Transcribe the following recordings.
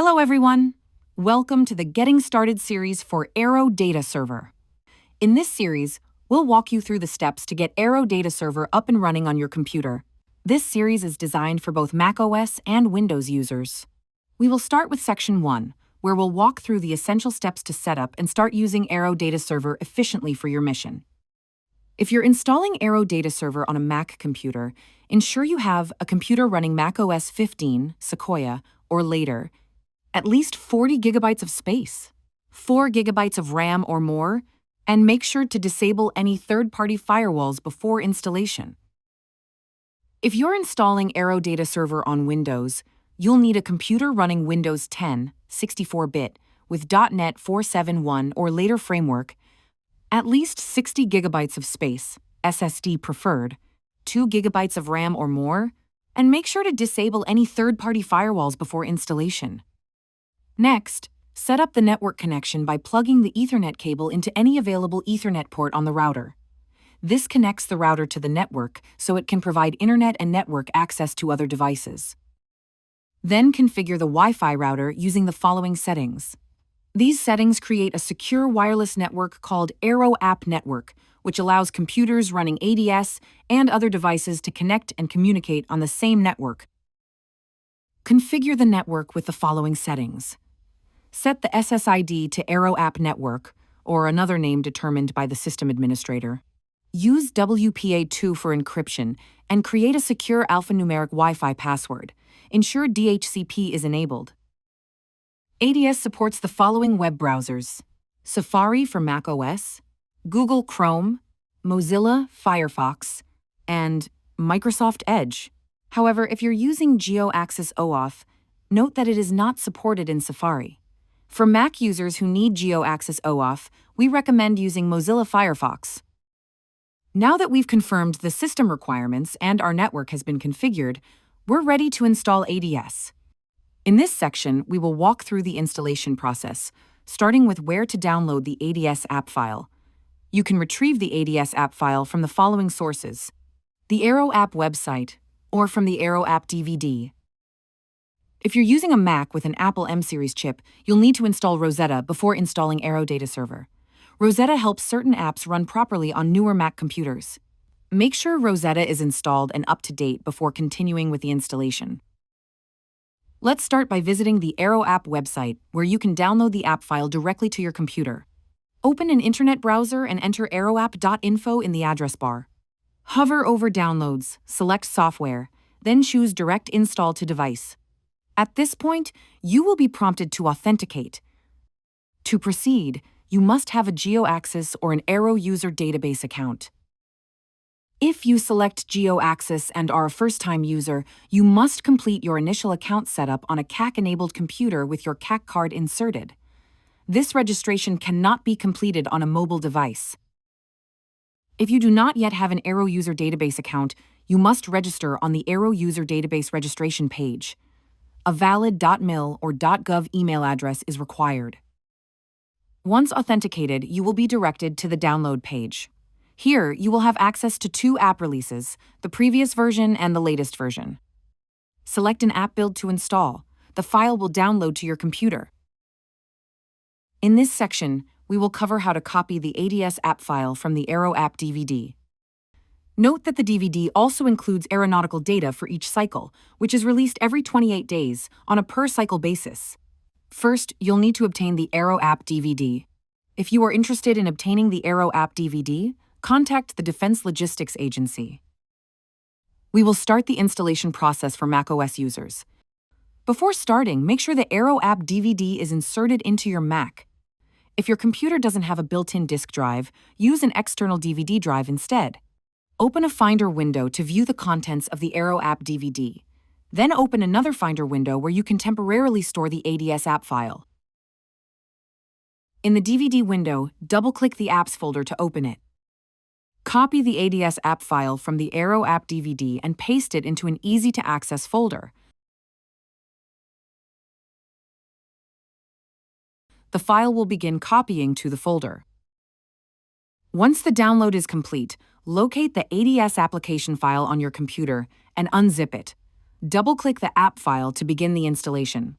Hello everyone! Welcome to the Getting Started series for Aero Data Server. In this series, we'll walk you through the steps to get Aero Data Server up and running on your computer. This series is designed for both macOS and Windows users. We will start with Section 1, where we'll walk through the essential steps to set up and start using Aero Data Server efficiently for your mission. If you're installing Aero Data Server on a Mac computer, ensure you have a computer running macOS 15, Sequoia, or later, at least 40 gigabytes of space, 4 gigabytes of RAM or more, and make sure to disable any third-party firewalls before installation. If you're installing Aero Data Server on Windows, you'll need a computer running Windows 10, 64-bit, with .NET 4.7.1 or later framework, at least 60 gigabytes of space, SSD preferred, 2 gigabytes of RAM or more, and make sure to disable any third-party firewalls before installation. Next, set up the network connection by plugging the Ethernet cable into any available Ethernet port on the router. This connects the router to the network so it can provide internet and network access to other devices. Then configure the Wi-Fi router using the following settings. These settings create a secure wireless network called Aero App Network, which allows computers running ADS and other devices to connect and communicate on the same network. Configure the network with the following settings. Set the SSID to Aero App Network, or another name determined by the system administrator. Use WPA2 for encryption and create a secure alphanumeric Wi-Fi password. Ensure DHCP is enabled. ADS supports the following web browsers: Safari for macOS, Google Chrome, Mozilla Firefox, and Microsoft Edge. However, if you're using GEOAxIS Auth, note that it is not supported in Safari. For Mac users who need GEOAxIS Auth, we recommend using Mozilla Firefox. Now that we've confirmed the system requirements and our network has been configured, we're ready to install ADS. In this section, we will walk through the installation process, starting with where to download the ADS app file. You can retrieve the ADS app file from the following sources: the Aero App website, or from the Aero App DVD. If you're using a Mac with an Apple M-Series chip, you'll need to install Rosetta before installing Aero Data Server. Rosetta helps certain apps run properly on newer Mac computers. Make sure Rosetta is installed and up to date before continuing with the installation. Let's start by visiting the Aero App website, where you can download the app file directly to your computer. Open an internet browser and enter aeroapp.info in the address bar. Hover over Downloads, select Software, then choose Direct Install to Device. At this point, you will be prompted to authenticate. To proceed, you must have a GEOAxIS or an Aero user database account. If you select GEOAxIS and are a first-time user, you must complete your initial account setup on a CAC-enabled computer with your CAC card inserted. This registration cannot be completed on a mobile device. If you do not yet have an Aero user database account, you must register on the Aero user database registration page. A valid .mil or .gov email address is required. Once authenticated, you will be directed to the download page. Here, you will have access to 2 app releases, the previous version and the latest version. Select an app build to install. The file will download to your computer. In this section, we will cover how to copy the ADS app file from the Aero App DVD. Note that the DVD also includes aeronautical data for each cycle, which is released every 28 days on a per-cycle basis. First, you'll need to obtain the Aero App DVD. If you are interested in obtaining the Aero App DVD, contact the Defense Logistics Agency. We will start the installation process for macOS users. Before starting, make sure the Aero App DVD is inserted into your Mac. If your computer doesn't have a built-in disk drive, use an external DVD drive instead. Open a Finder window to view the contents of the Aero App DVD. Then open another Finder window where you can temporarily store the ADS app file. In the DVD window, double-click the Apps folder to open it. Copy the ADS app file from the Aero App DVD and paste it into an easy-to-access folder. The file will begin copying to the folder. Once the download is complete, locate the ADS application file on your computer and unzip it. Double-click the app file to begin the installation.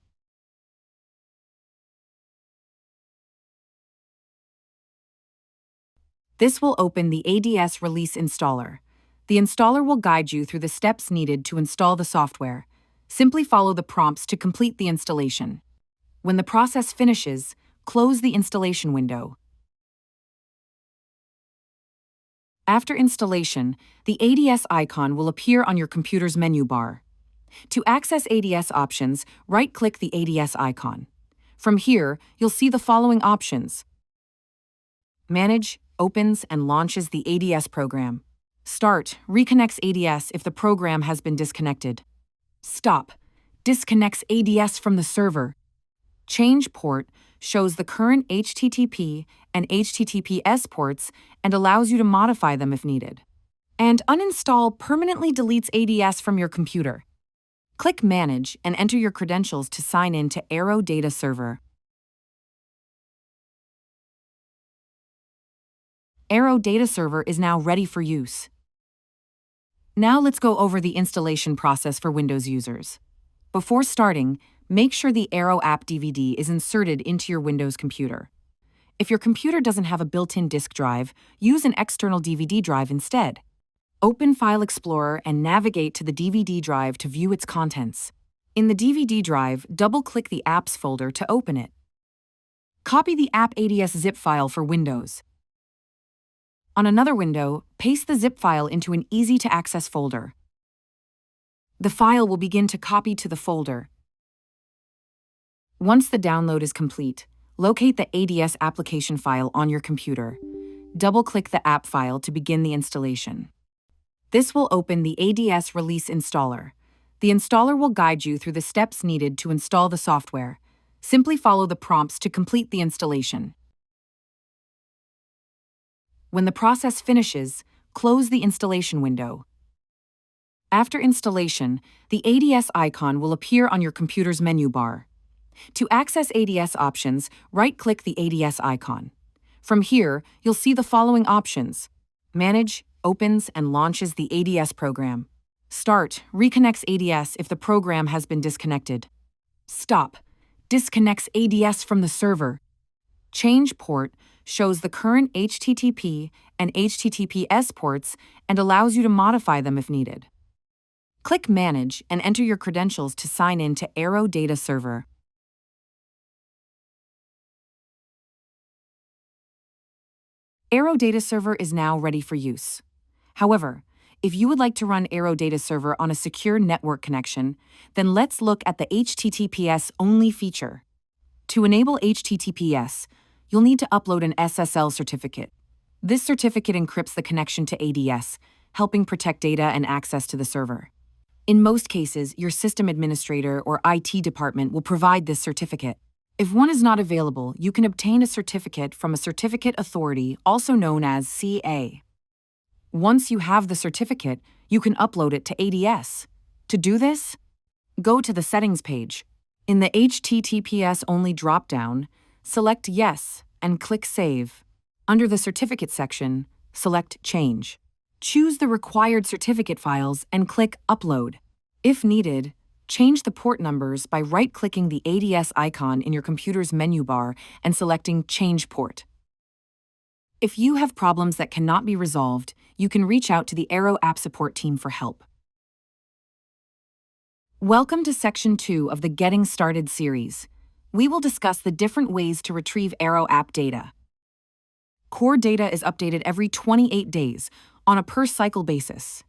This will open the ADS Release Installer. The installer will guide you through the steps needed to install the software. Simply follow the prompts to complete the installation. When the process finishes, close the installation window. After installation, the ADS icon will appear on your computer's menu bar. To access ADS options, right-click the ADS icon. From here, you'll see the following options. Manage, opens, and launches the ADS program. Start, reconnects ADS if the program has been disconnected. Stop, disconnects ADS from the server. Change port shows the current HTTP and HTTPS ports and allows you to modify them if needed. And uninstall permanently deletes ADS from your computer. Click Manage and enter your credentials to sign in to Aero Data Server. Aero Data Server is now ready for use. Now let's go over the installation process for Windows users. Before starting, make sure the Aero App DVD is inserted into your Windows computer. If your computer doesn't have a built-in disk drive, use an external DVD drive instead. Open File Explorer and navigate to the DVD drive to view its contents. In the DVD drive, double-click the Apps folder to open it. Copy the App ADS zip file for Windows. On another window, paste the zip file into an easy-to-access folder. The file will begin to copy to the folder. Once the download is complete, locate the ADS application file on your computer. Double-click the app file to begin the installation. This will open the ADS Release Installer. The installer will guide you through the steps needed to install the software. Simply follow the prompts to complete the installation. When the process finishes, close the installation window. After installation, the ADS icon will appear on your computer's menu bar. To access ADS options, right-click the ADS icon. From here, you'll see the following options. Manage, opens, and launches the ADS program. Start, reconnects ADS if the program has been disconnected. Stop, disconnects ADS from the server. Change port shows the current HTTP and HTTPS ports and allows you to modify them if needed. Click Manage and enter your credentials to sign in to Aero Data Server. Aero Data Server is now ready for use. However, if you would like to run Aero Data Server on a secure network connection, then let's look at the HTTPS-only feature. To enable HTTPS, you'll need to upload an SSL certificate. This certificate encrypts the connection to ADS, helping protect data and access to the server. In most cases, your system administrator or IT department will provide this certificate. If one is not available, you can obtain a certificate from a certificate authority, also known as CA. Once you have the certificate, you can upload it to ADS. To do this, go to the Settings page. In the HTTPS-only drop-down, select Yes and click Save. Under the Certificate section, select Change. Choose the required certificate files and click Upload. If needed, change the port numbers by right-clicking the ADS icon in your computer's menu bar and selecting Change Port. If you have problems that cannot be resolved, you can reach out to the Aero App support team for help. Welcome to Section 2 of the Getting Started series. We will discuss the different ways to retrieve Aero App data. Core data is updated every 28 days on a per-cycle basis.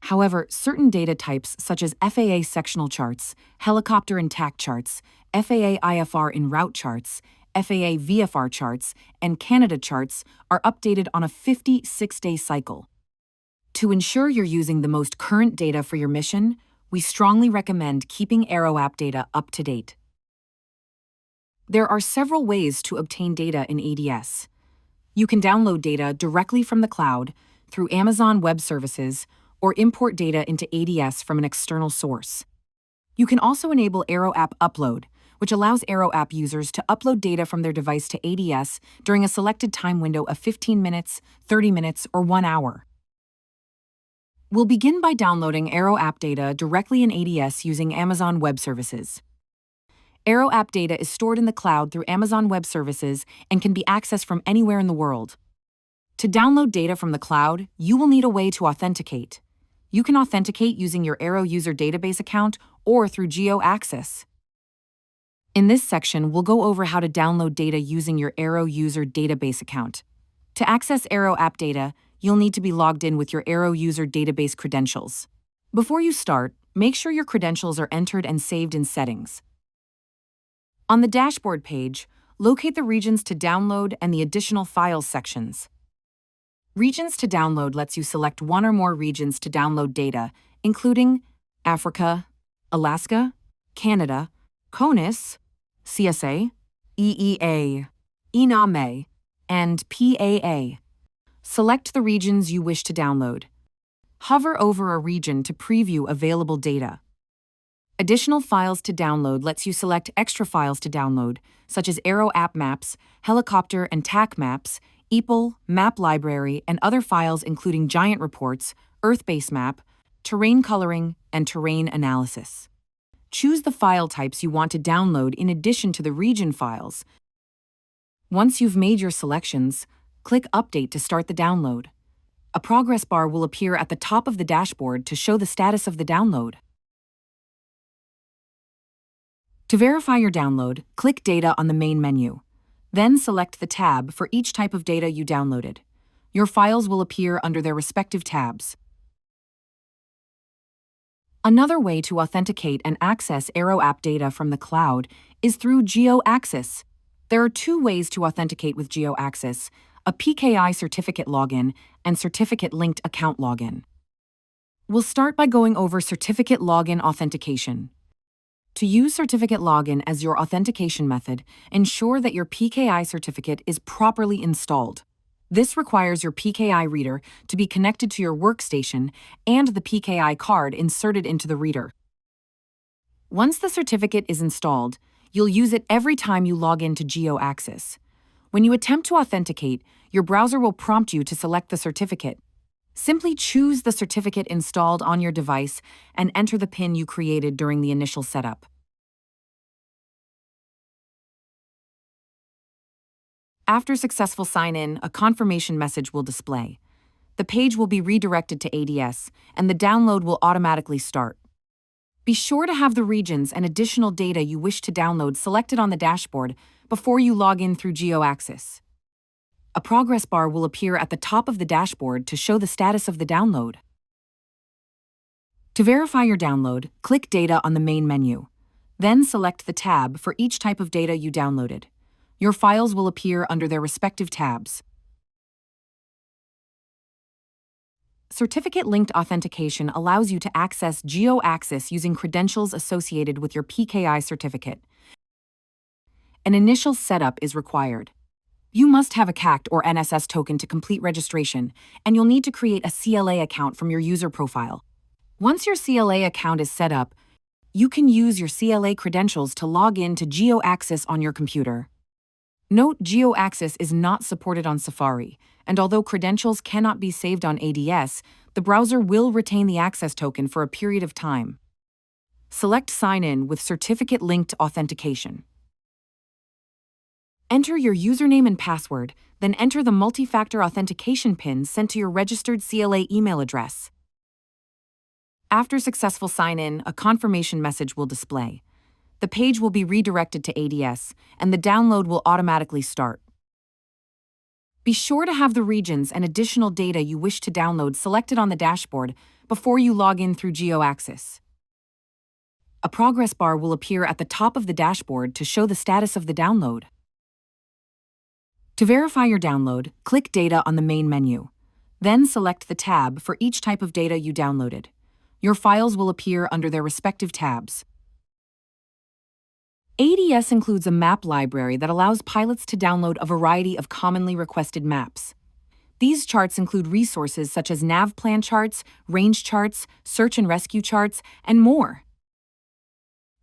However, certain data types such as FAA sectional charts, helicopter and TAC charts, FAA IFR en route charts, FAA VFR charts, and Canada charts are updated on a 56-day cycle. To ensure you're using the most current data for your mission, we strongly recommend keeping Aero App data up to date. There are several ways to obtain data in ADS. You can download data directly from the cloud through Amazon Web Services or import data into ADS from an external source. You can also enable Aero App Upload, which allows Aero App users to upload data from their device to ADS during a selected time window of 15 minutes, 30 minutes, or 1 hour. We'll begin by downloading Aero App data directly in ADS using Amazon Web Services. Aero App data is stored in the cloud through Amazon Web Services and can be accessed from anywhere in the world. To download data from the cloud, you will need a way to authenticate. You can authenticate using your Aero User Database account or through GEOAxIS. In this section, we'll go over how to download data using your Aero User Database account. To access Aero App data, you'll need to be logged in with your Aero User Database credentials. Before you start, make sure your credentials are entered and saved in Settings. On the dashboard page, locate the Regions to Download and the Additional Files sections. Regions to Download lets you select one or more regions to download data, including Africa, Alaska, Canada, CONUS, CSA, EEA, ENAME, and PAA. Select the regions you wish to download. Hover over a region to preview available data. Additional Files to Download lets you select extra files to download, such as Aero App Maps, Helicopter and TAC Maps, EPL, Map Library, and other files including Giant Reports, Earth Base Map, Terrain Coloring, and Terrain Analysis. Choose the file types you want to download in addition to the region files. Once you've made your selections, click Update to start the download. A progress bar will appear at the top of the dashboard to show the status of the download. To verify your download, click Data on the main menu. Then select the tab for each type of data you downloaded. Your files will appear under their respective tabs. Another way to authenticate and access Aero App data from the cloud is through GEOAxIS. There are two ways to authenticate with GEOAxIS: a PKI certificate login and certificate-linked account login. We'll start by going over certificate login authentication. To use certificate login as your authentication method, ensure that your PKI certificate is properly installed. This requires your PKI reader to be connected to your workstation and the PKI card inserted into the reader. Once the certificate is installed, you'll use it every time you log into GEOAxIS. When you attempt to authenticate, your browser will prompt you to select the certificate. Simply choose the certificate installed on your device and enter the PIN you created during the initial setup. After successful sign-in, a confirmation message will display. The page will be redirected to ADS, and the download will automatically start. Be sure to have the regions and additional data you wish to download selected on the dashboard before you log in through GEOAxIS. A progress bar will appear at the top of the dashboard to show the status of the download. To verify your download, click Data on the main menu. Then select the tab for each type of data you downloaded. Your files will appear under their respective tabs. Certificate-linked authentication allows you to access GEOAxIS using credentials associated with your PKI certificate. An initial setup is required. You must have a CACT or NSS token to complete registration, and you'll need to create a CLA account from your user profile. Once your CLA account is set up, you can use your CLA credentials to log in to GEOAxIS on your computer. Note, GEOAxIS is not supported on Safari, and although credentials cannot be saved on ADS, the browser will retain the access token for a period of time. Select Sign In with Certificate-Linked Authentication. Enter your username and password, then enter the multi-factor authentication PIN sent to your registered CLA email address. After successful sign-in, a confirmation message will display. The page will be redirected to ADS, and the download will automatically start. Be sure to have the regions and additional data you wish to download selected on the dashboard before you log in through GEOAxIS. A progress bar will appear at the top of the dashboard to show the status of the download. To verify your download, click Data on the main menu. Then select the tab for each type of data you downloaded. Your files will appear under their respective tabs. ADS includes a map library that allows pilots to download a variety of commonly requested maps. These charts include resources such as nav plan charts, range charts, search and rescue charts, and more.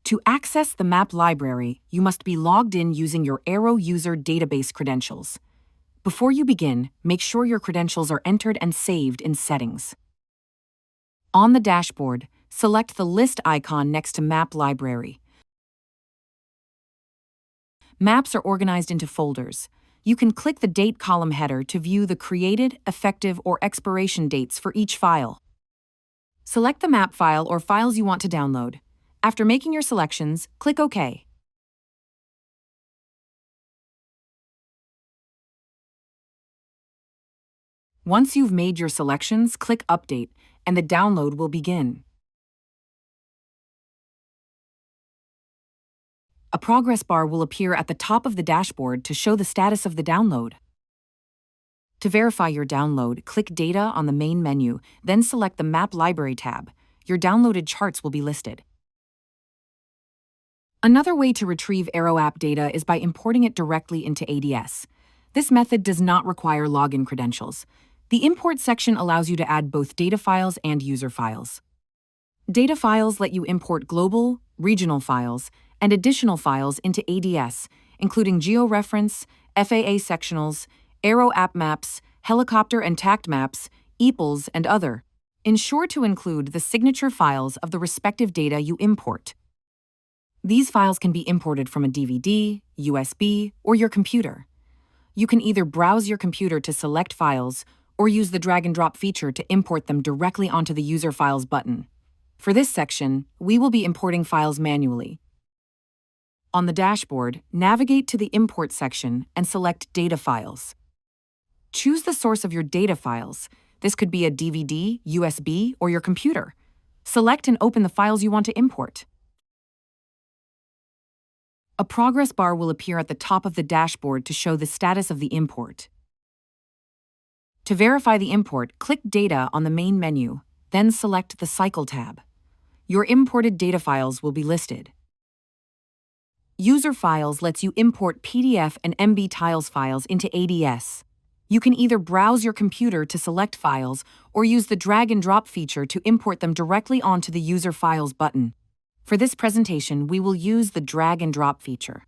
To access the map library, you must be logged in using your Aero User Database credentials. Before you begin, make sure your credentials are entered and saved in Settings. On the dashboard, select the list icon next to Map Library. Maps are organized into folders. You can click the date column header to view the created, effective, or expiration dates for each file. Select the map file or files you want to download. After making your selections, click OK. Once you've made your selections, click Update, and the download will begin. A progress bar will appear at the top of the dashboard to show the status of the download. To verify your download, click Data on the main menu, then select the Map Library tab. Your downloaded charts will be listed. Another way to retrieve Aero App data is by importing it directly into ADS. This method does not require login credentials. The Import section allows you to add both data files and user files. Data files let you import global, regional files, and additional files into ADS, including georeference, FAA sectionals, Aero App maps, helicopter and TACT maps, EPLs, and other. Ensure to include the signature files of the respective data you import. These files can be imported from a DVD, USB, or your computer. You can either browse your computer to select files or use the drag and drop feature to import them directly onto the User Files button. For this section, we will be importing files manually. On the dashboard, navigate to the Import section and select Data Files. Choose the source of your data files. This could be a DVD, USB, or your computer. Select and open the files you want to import. A progress bar will appear at the top of the dashboard to show the status of the import. To verify the import, click Data on the main menu, then select the Cycle tab. Your imported data files will be listed. User Files lets you import PDF and MB Tiles files into ADS. You can either browse your computer to select files or use the drag and drop feature to import them directly onto the User Files button. For this presentation, we will use the drag and drop feature.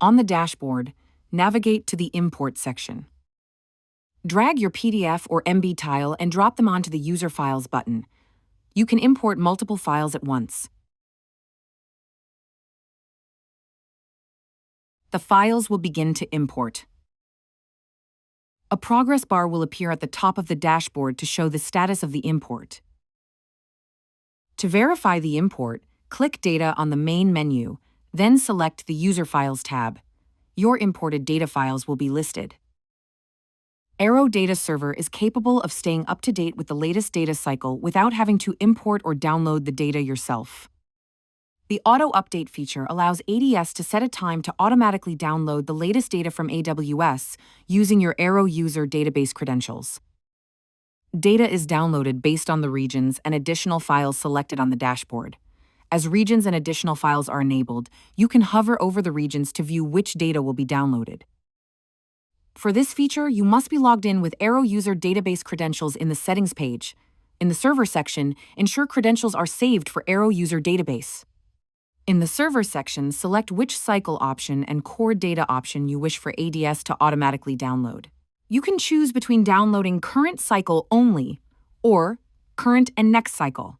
On the dashboard, navigate to the Import section. Drag your PDF or MB tile and drop them onto the User Files button. You can import multiple files at once. The files will begin to import. A progress bar will appear at the top of the dashboard to show the status of the import. To verify the import, click Data on the main menu, then select the User Files tab. Your imported data files will be listed. Aero Data Server is capable of staying up to date with the latest data cycle without having to import or download the data yourself. The Auto Update feature allows ADS to set a time to automatically download the latest data from AWS using your Aero user database credentials. Data is downloaded based on the regions and additional files selected on the dashboard. As regions and additional files are enabled, you can hover over the regions to view which data will be downloaded. For this feature, you must be logged in with Aero user database credentials in the Settings page. In the Server section, ensure credentials are saved for Aero user database. In the Server section, select which cycle option and core data option you wish for ADS to automatically download. You can choose between downloading current cycle only or current and next cycle.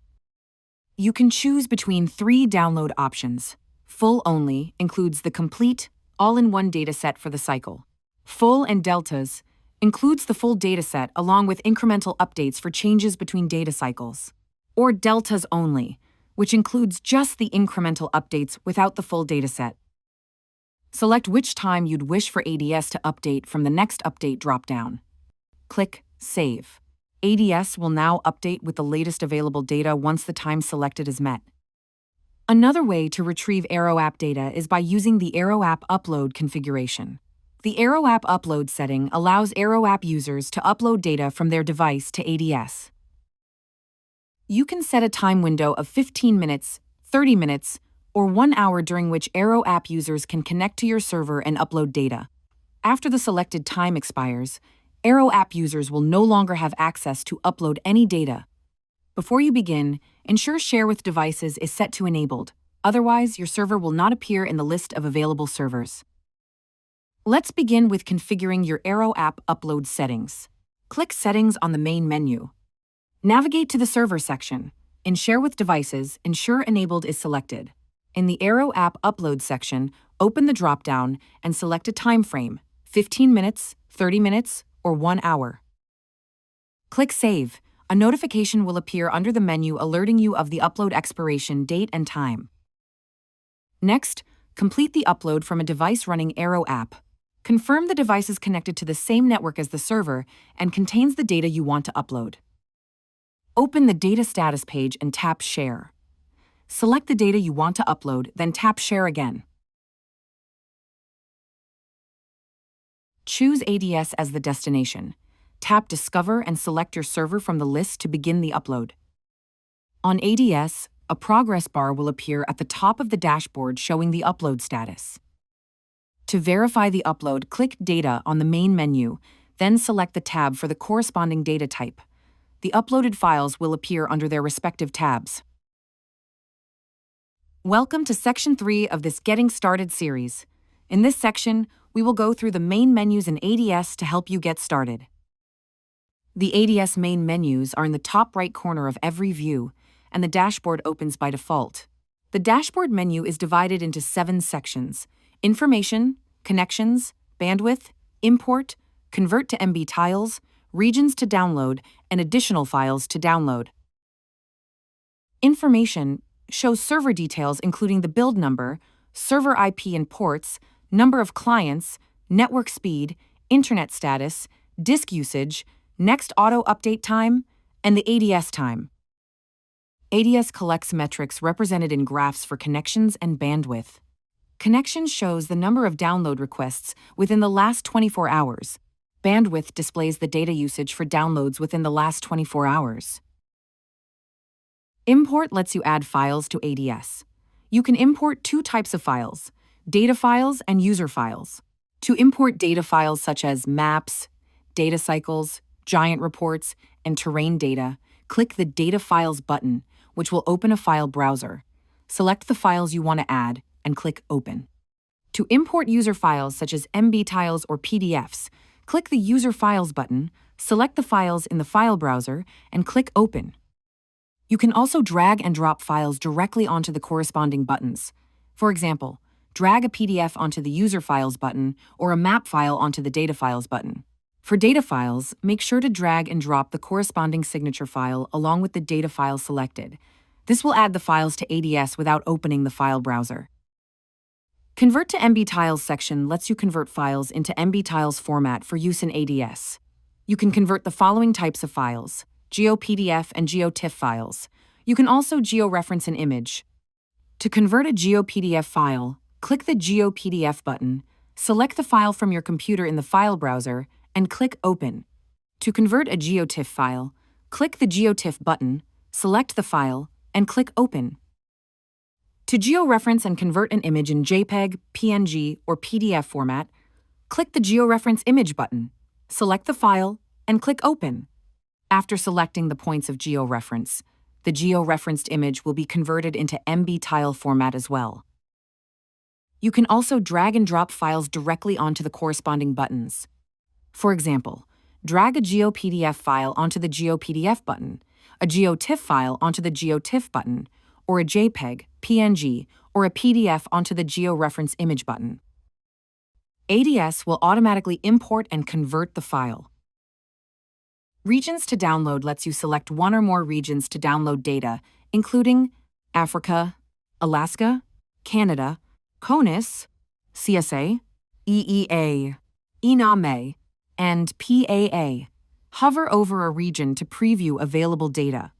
You can choose between 3 download options. Full only includes the complete, all-in-one dataset for the cycle. Full and deltas includes the full dataset along with incremental updates for changes between data cycles. Or deltas only, which includes just the incremental updates without the full dataset. Select which time you'd wish for ADS to update from the Next Update dropdown. Click Save. ADS will now update with the latest available data once the time selected is met. Another way to retrieve Aero App data is by using the Aero App Upload configuration. The Aero App Upload setting allows Aero App users to upload data from their device to ADS. You can set a time window of 15 minutes, 30 minutes, or 1 hour during which Aero App users can connect to your server and upload data. After the selected time expires, Aero App users will no longer have access to upload any data. Before you begin, ensure Share with Devices is set to Enabled. Otherwise, your server will not appear in the list of available servers. Let's begin with configuring your Aero App Upload settings. Click Settings on the main menu. Navigate to the Server section. In Share with Devices, ensure Enabled is selected. In the Aero App Upload section, open the drop-down and select a time frame, 15 minutes, 30 minutes, or 1 hour. Click Save. A notification will appear under the menu alerting you of the upload expiration date and time. Next, complete the upload from a device running Aero App. Confirm the device is connected to the same network as the server and contains the data you want to upload. Open the Data Status page and tap Share. Select the data you want to upload, then tap Share again. Choose ADS as the destination. Tap Discover and select your server from the list to begin the upload. On ADS, a progress bar will appear at the top of the dashboard showing the upload status. To verify the upload, click Data on the main menu, then select the tab for the corresponding data type. The uploaded files will appear under their respective tabs. Welcome to Section 3 of this Getting Started series. In this section, we will go through the main menus in ADS to help you get started. The ADS main menus are in the top right corner of every view, and the dashboard opens by default. The dashboard menu is divided into 7 sections: Information, Connections, Bandwidth, Import, Convert to MB tiles, Regions to download, and Additional files to download. Information shows server details including the build number, server IP and ports, number of clients, network speed, internet status, disk usage, next auto update time, and the ADS time. ADS collects metrics represented in graphs for connections and bandwidth. Connections shows the number of download requests within the last 24 hours. Bandwidth displays the data usage for downloads within the last 24 hours. Import lets you add files to ADS. You can import 2 types of files: data files and user files. To import data files such as maps, data cycles, giant reports, and terrain data, click the Data Files button, which will open a file browser. Select the files you want to add and click Open. To import user files such as MB tiles or PDFs, click the User Files button, select the files in the file browser, and click Open. You can also drag and drop files directly onto the corresponding buttons. For example, drag a PDF onto the User Files button or a map file onto the Data Files button. For data files, make sure to drag and drop the corresponding signature file along with the data file selected. This will add the files to ADS without opening the file browser. Convert to MB Tiles section lets you convert files into MB Tiles format for use in ADS. You can convert the following types of files: GeoPDF and GeoTIFF files. You can also georeference an image. To convert a GeoPDF file, click the GeoPDF button, select the file from your computer in the file browser, and click Open. To convert a GeoTIFF file, click the GeoTIFF button, select the file, and click Open. To georeference and convert an image in JPEG, PNG, or PDF format, click the Georeference Image button, select the file, and click Open. After selecting the points of georeference, the georeferenced image will be converted into MB tile format as well. You can also drag and drop files directly onto the corresponding buttons. For example, drag a GeoPDF file onto the GeoPDF button, a GeoTIFF file onto the GeoTIFF button, or a JPEG, PNG, or a PDF onto the Georeference Image button. ADS will automatically import and convert the file. Regions to download lets you select one or more regions to download data, including Africa, Alaska, Canada, CONUS, CSA, EEA, ENAME, and PAA. Hover over a region to preview available data.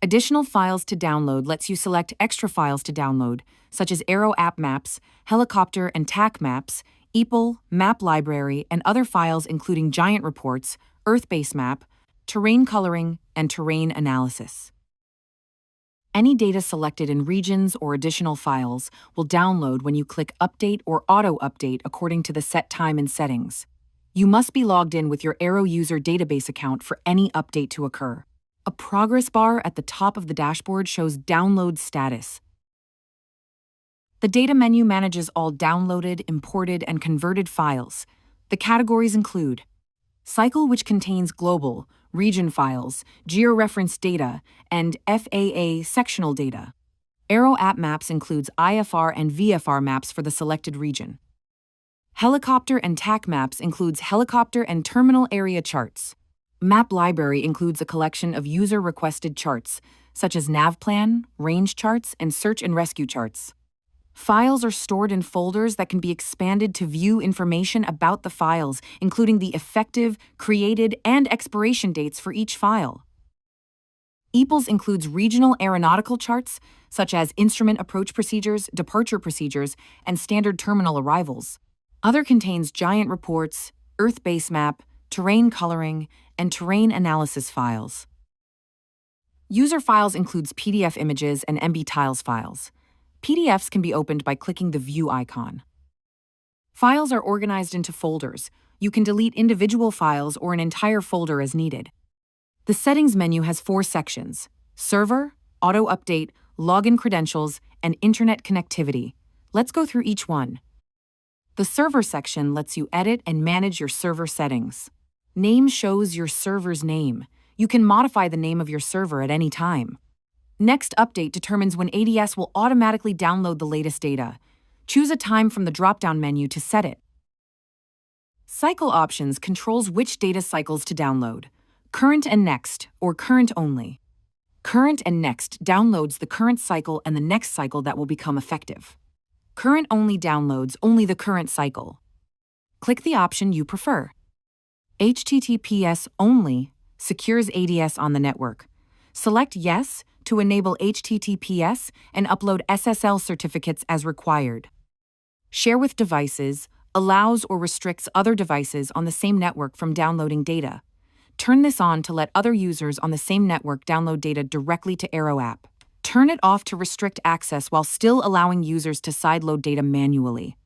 Additional files to download lets you select extra files to download, such as Aero App Maps, Helicopter and TAC Maps, EPL, Map Library, and other files including giant reports, Earth base map, terrain coloring, and terrain analysis. Any data selected in regions or additional files will download when you click Update or Auto Update according to the set time and settings. You must be logged in with your Aero user database account for any update to occur. A progress bar at the top of the dashboard shows download status. The data menu manages all downloaded, imported, and converted files. The categories include Cycle, which contains global, region files, georeferenced data, and FAA sectional data. Aero App Maps includes IFR and VFR maps for the selected region. Helicopter and TAC Maps includes helicopter and terminal area charts. Map Library includes a collection of user-requested charts, such as navplan, range charts, and search and rescue charts. Files are stored in folders that can be expanded to view information about the files, including the effective, created, and expiration dates for each file. EAPLS includes regional aeronautical charts, such as instrument approach procedures, departure procedures, and standard terminal arrivals. Other contains giant reports, Earth base map, terrain coloring, and terrain analysis files. User files includes PDF images and MB tiles files. PDFs can be opened by clicking the View icon. Files are organized into folders. You can delete individual files or an entire folder as needed. The Settings menu has 4 sections: Server, Auto Update, Login Credentials, and Internet Connectivity. Let's go through each one. The Server section lets you edit and manage your server settings. Name shows your server's name. You can modify the name of your server at any time. Next Update determines when ADS will automatically download the latest data. Choose a time from the drop-down menu to set it. Cycle Options controls which data cycles to download. Current and Next, or Current Only. Current and Next downloads the current cycle and the next cycle that will become effective. Current Only downloads only the current cycle. Click the option you prefer. HTTPS Only secures ADS on the network. Select Yes to enable HTTPS and upload SSL certificates as required. Share with devices allows or restricts other devices on the same network from downloading data. Turn this on to let other users on the same network download data directly to Aero App. Turn it off to restrict access while still allowing users to sideload data manually.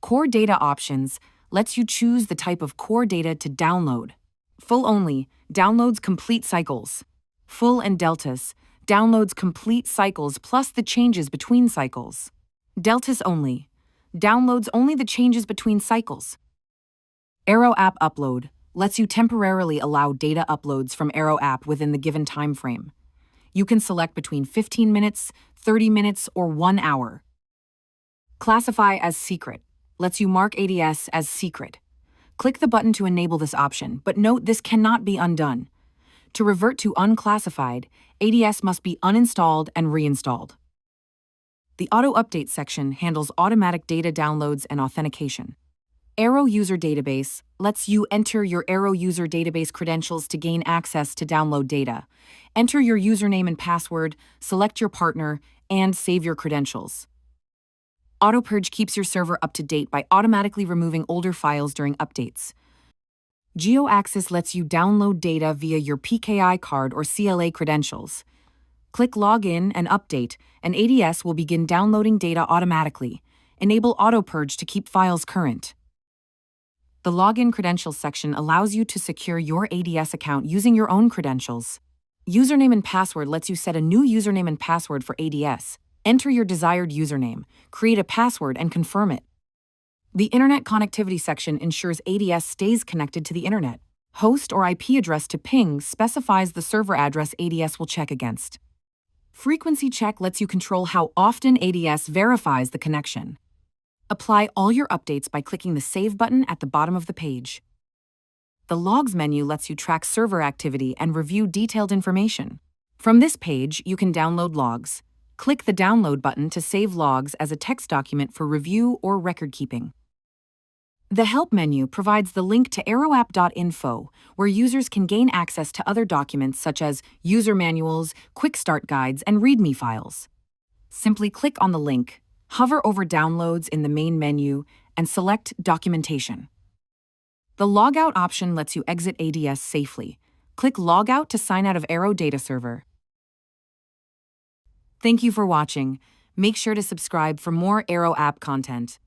Core Data Options lets you choose the type of core data to download. Full Only downloads complete cycles. Full and Deltas downloads complete cycles plus the changes between cycles. Deltas Only downloads only the changes between cycles. Aero App Upload lets you temporarily allow data uploads from Aero App within the given time frame. You can select between 15 minutes, 30 minutes, or 1 hour. Classify as Secret lets you mark ADS as secret. Click the button to enable this option, but note this cannot be undone. To revert to unclassified, ADS must be uninstalled and reinstalled. The Auto Update section handles automatic data downloads and authentication. Aero User Database lets you enter your Aero User Database credentials to gain access to download data. Enter your username and password, select your partner, and save your credentials. Auto Purge keeps your server up to date by automatically removing older files during updates. GEOAxIS lets you download data via your PKI card or CLA credentials. Click Login and Update, and ADS will begin downloading data automatically. Enable Auto Purge to keep files current. The Login Credentials section allows you to secure your ADS account using your own credentials. Username and Password lets you set a new username and password for ADS. Enter your desired username, create a password, and confirm it. The Internet Connectivity section ensures ADS stays connected to the Internet. Host or IP address to ping specifies the server address ADS will check against. Frequency Check lets you control how often ADS verifies the connection. Apply all your updates by clicking the Save button at the bottom of the page. The Logs menu lets you track server activity and review detailed information. From this page, you can download logs. Click the Download button to save logs as a text document for review or record keeping. The Help menu provides the link to aeroapp.info, where users can gain access to other documents such as user manuals, quick start guides, and README files. Simply click on the link, hover over Downloads in the main menu, and select Documentation. The Logout option lets you exit ADS safely. Click Logout to sign out of Aero Data Server. Thank you for watching. Make sure to subscribe for more Aero App content.